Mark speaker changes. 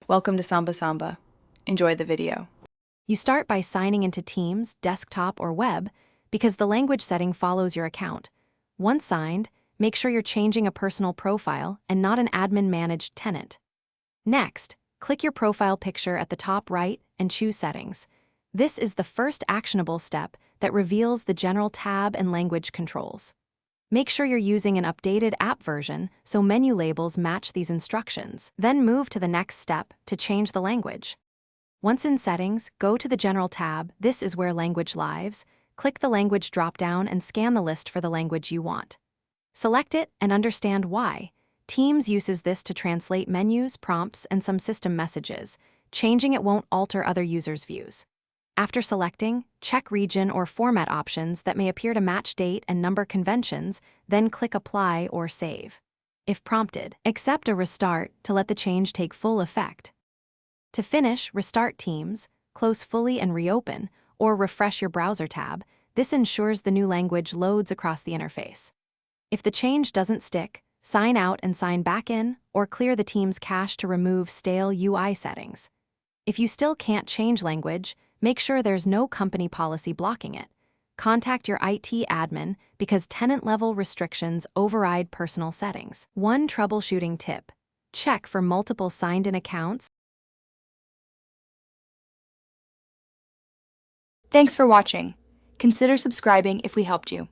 Speaker 1: Welcome to Samba Samba. Enjoy the video.
Speaker 2: You start by signing into Teams, desktop, or web because the language setting follows your account. Once signed, make sure you're changing a personal profile and not an admin-managed tenant. Next, click your profile picture at the top right and choose Settings. This is the first actionable step that reveals the general tab and language controls. Make sure you're using an updated app version so menu labels match these instructions. Then move to the next step to change the language. Once in Settings, go to the General tab. This is where Language lives. Click the Language dropdown and scan the list for the language you want. Select it and understand why. Teams uses this to translate menus, prompts, and some system messages. Changing it won't alter other users' views. After selecting, check region or format options that may appear to match date and number conventions, then click Apply or Save. If prompted, accept or restart to let the change take full effect. To finish, restart Teams, close fully and reopen, or refresh your browser tab. This ensures the new language loads across the interface. If the change doesn't stick, sign out and sign back in, or clear the Teams cache to remove stale UI settings. If you still can't change language, make sure there's no company policy blocking it. Contact your IT admin because tenant-level restrictions override personal settings. One troubleshooting tip: check for multiple signed-in accounts.
Speaker 3: Thanks for watching. Consider subscribing if we helped you.